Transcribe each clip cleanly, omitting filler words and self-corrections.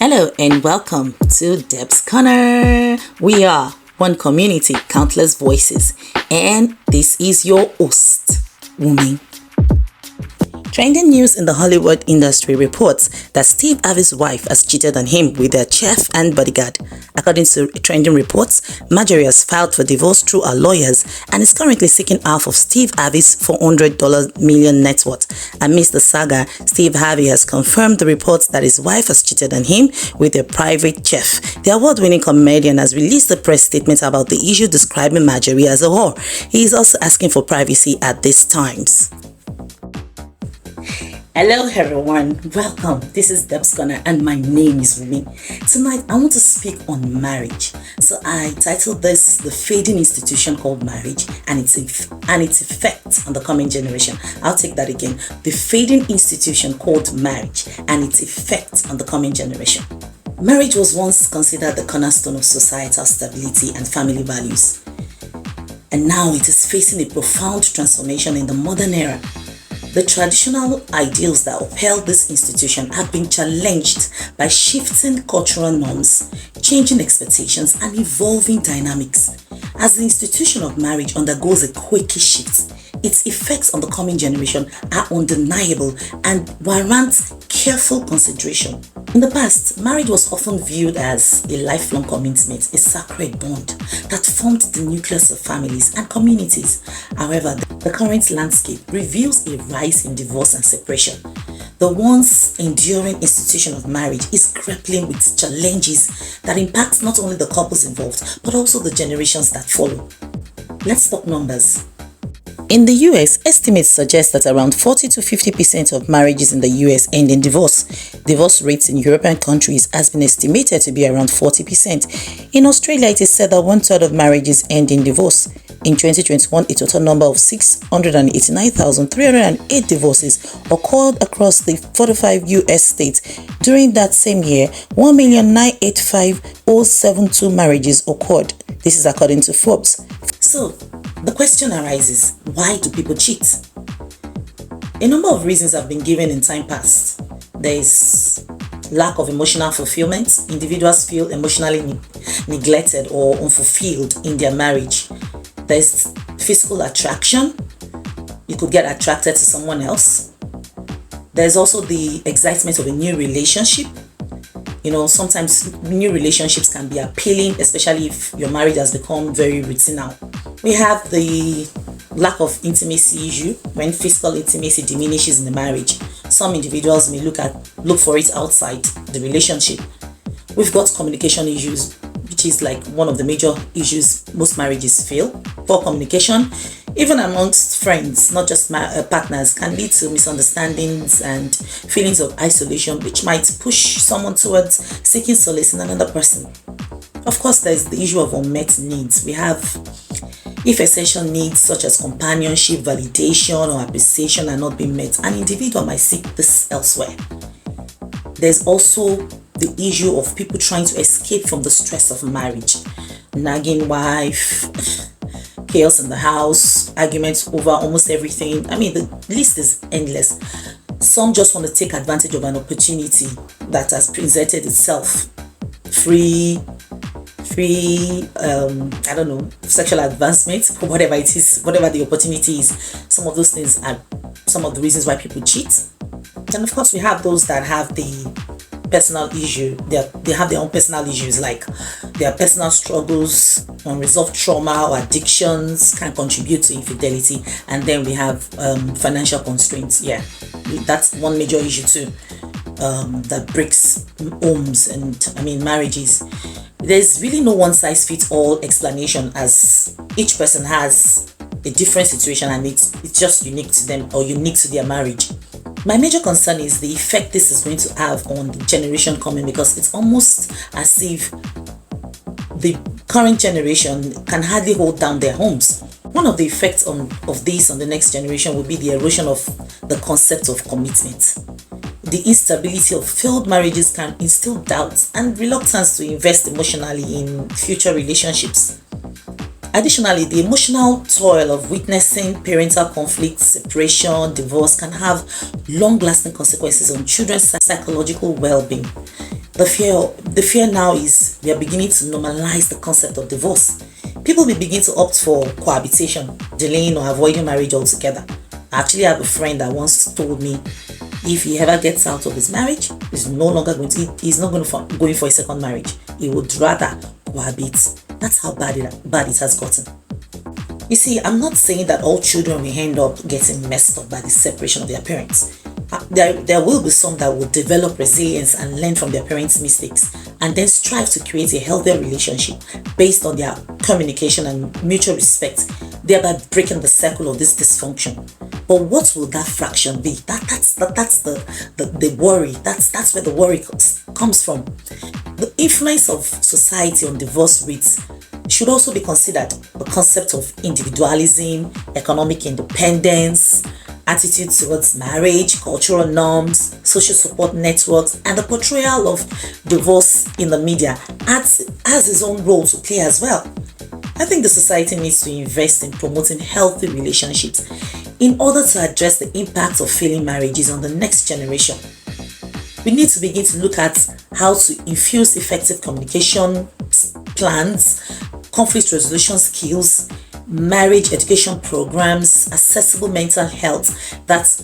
Hello and welcome to Deb's Corner. We are one community, countless voices, and this is your host, Woman. Trending news in the Hollywood industry reports that Steve Harvey's wife has cheated on him with their chef and bodyguard. According to trending reports, Marjorie has filed for divorce through her lawyers and is currently seeking half of Steve Harvey's $400 million net worth. Amidst the saga, Steve Harvey has confirmed the reports that his wife has cheated on him with a private chef. The award-winning comedian has released a press statement about the issue, describing Marjorie as a whore. He is also asking for privacy at these times. Hello everyone, welcome. This is Deb's Corner and my name is Rumi. Tonight I want to speak on marriage. So I titled this The Fading Institution Called Marriage and its effect on the coming generation. I'll take that again. The Fading Institution Called Marriage and its effect on the coming generation. Marriage was once considered the cornerstone of societal stability and family values. And now it is facing a profound transformation in the modern era. The traditional ideals that upheld this institution have been challenged by shifting cultural norms, changing expectations, and evolving dynamics. As the institution of marriage undergoes a quirky shift, its effects on the coming generation are undeniable and warrant careful consideration. In the past, marriage was often viewed as a lifelong commitment, a sacred bond that formed the nucleus of families and communities. However, the current landscape reveals a rise in divorce and separation. The once enduring institution of marriage is grappling with challenges that impact not only the couples involved, but also the generations that follow. Let's talk numbers. In the US, estimates suggest that around 40 to 50% of marriages in the US end in divorce. Divorce rates in European countries has been estimated to be around 40%. In Australia, it is said that 1/3 of marriages end in divorce. In 2021, a total number of 689,308 divorces occurred across the 45 US states. During that same year, 1,985,072 marriages occurred. This is according to Forbes. So, the question arises, why do people cheat? A number of reasons have been given in time past. There is lack of emotional fulfillment. Individuals feel emotionally neglected or unfulfilled in their marriage. There's physical attraction. You could get attracted to someone else. There's also the excitement of a new relationship. Sometimes new relationships can be appealing, especially if your marriage has become very routine now. We have the lack of intimacy issue. When physical intimacy diminishes in the marriage, some individuals may look for it outside the relationship. We've got communication issues, which is like one of the major issues most marriages feel. Poor communication, even amongst friends, not just partners, can lead to misunderstandings and feelings of isolation, which might push someone towards seeking solace in another person. Of course, there's the issue of unmet needs. We have, if essential needs such as companionship, validation, or appreciation are not being met, an individual might seek this elsewhere. There's also the issue of people trying to escape from the stress of marriage. Nagging wife, chaos in the house, arguments over almost everything. The list is endless. Some just want to take advantage of an opportunity that has presented itself. Free, sexual advancement, whatever it is, whatever the opportunity is. Some of those things are some of the reasons why people cheat. And of course, we have those that have the personal issue. They have their own personal issues, like their personal struggles, unresolved trauma or addictions can contribute to infidelity. And then we have financial constraints. Yeah, that's one major issue too, that breaks homes and marriages. There's really no one size fits all explanation, as each person has a different situation and it's just unique to them or unique to their marriage. My major concern is the effect this is going to have on the generation coming, because it's almost as if the current generation can hardly hold down their homes. One of the effects of this on the next generation will be the erosion of the concept of commitment. The instability of failed marriages can instill doubts and reluctance to invest emotionally in future relationships. Additionally, the emotional toil of witnessing parental conflict, separation, divorce can have long-lasting consequences on children's psychological well-being. The fear now is we are beginning to normalize the concept of divorce. People will begin to opt for cohabitation, delaying or avoiding marriage altogether. I actually have a friend that once told me if he ever gets out of his marriage, he's no longer he's not going for a second marriage. He would rather cohabit. That's how bad it has gotten. You see, I'm not saying that all children will end up getting messed up by the separation of their parents. There will be some that will develop resilience and learn from their parents' mistakes and then strive to create a healthier relationship based on their communication and mutual respect, thereby breaking the circle of this dysfunction. But what will that fraction be? That's the worry. That's where the worry comes from. The influence of society on divorce rates should also be considered. The concept of individualism, economic independence, attitude towards marriage, cultural norms, social support networks, and the portrayal of divorce in the media has its own role to play as well. I think the society needs to invest in promoting healthy relationships in order to address the impact of failing marriages on the next generation. We need to begin to look at how to infuse effective communication plans, conflict resolution skills, marriage education programs, accessible mental health, that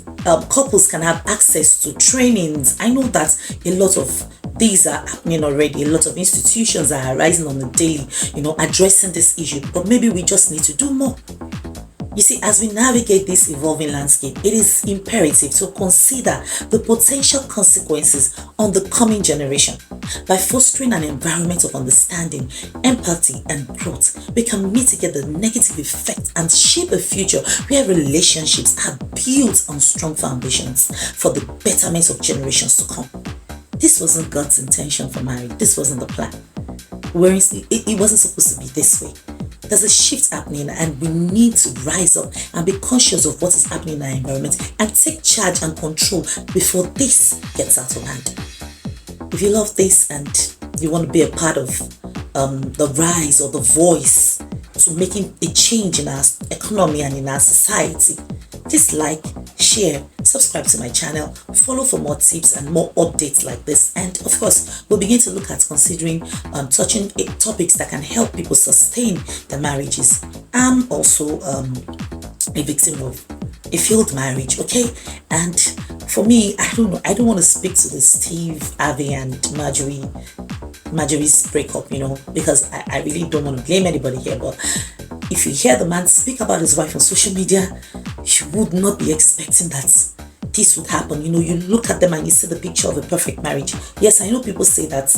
couples can have access to trainings. I know that a lot of these are happening already. A lot of institutions are arising on the daily, addressing this issue, but maybe we just need to do more. You see, as we navigate this evolving landscape, it is imperative to consider the potential consequences on the coming generation. By fostering an environment of understanding, empathy, and growth, we can mitigate the negative effects and shape a future where relationships are built on strong foundations for the betterment of generations to come. This wasn't God's intention for marriage. This wasn't the plan. It wasn't supposed to be this way. There's a shift happening and we need to rise up and be conscious of what is happening in our environment and take charge and control before this gets out of hand. If you love this and you want to be a part of the rise or the voice to making a change in our economy and in our society, please like, share, subscribe to my channel, follow for more tips and more updates like this. And of course, we'll begin to look at considering touching topics that can help people sustain their marriages. I'm also a victim of a failed marriage, okay? And for me, I don't want to speak to the Steve, Harvey and Marjorie's breakup, because I really don't want to blame anybody here. But if you hear the man speak about his wife on social media, you would not be expecting that this would happen. You look at them and you see the picture of a perfect marriage. Yes, I know people say that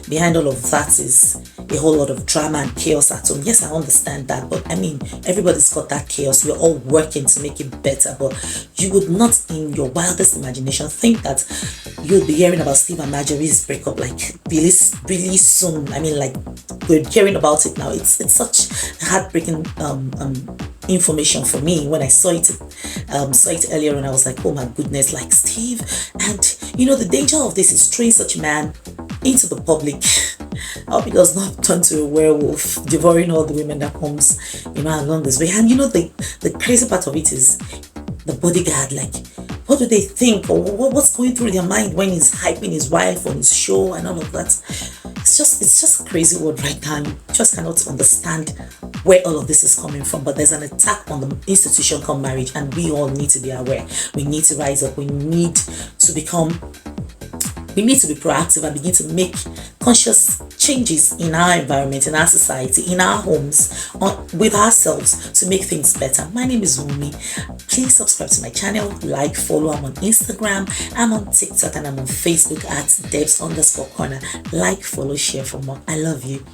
behind all of that is a whole lot of drama and chaos at home. Yes, I understand that, but I mean, everybody's got that chaos. We're all working to make it better, but you would not in your wildest imagination think that you'll be hearing about Steve and Marjorie's breakup like really, really soon. I mean, like, we're hearing about it now. It's such heartbreaking information for me. When I saw it earlier and I was like, oh my goodness, like Steve. And the danger of this is throwing such a man into the public. I hope he does not turn to a werewolf, devouring all the women that comes along this way. And the crazy part of it is the bodyguard. Like, what do they think, or what's going through their mind when he's hyping his wife on his show and all of that? It's just a crazy word right now. You just cannot understand where all of this is coming from. But there's an attack on the institution called marriage, and we all need to be aware. We need to rise up. We need to be proactive and begin to make conscious changes in our environment, in our society, in our homes, with ourselves to make things better. My name is Wumi. Please subscribe to my channel, like, follow. I'm on Instagram, I'm on TikTok, and I'm on Facebook at Debs_corner. Like, follow, share for more. I love you.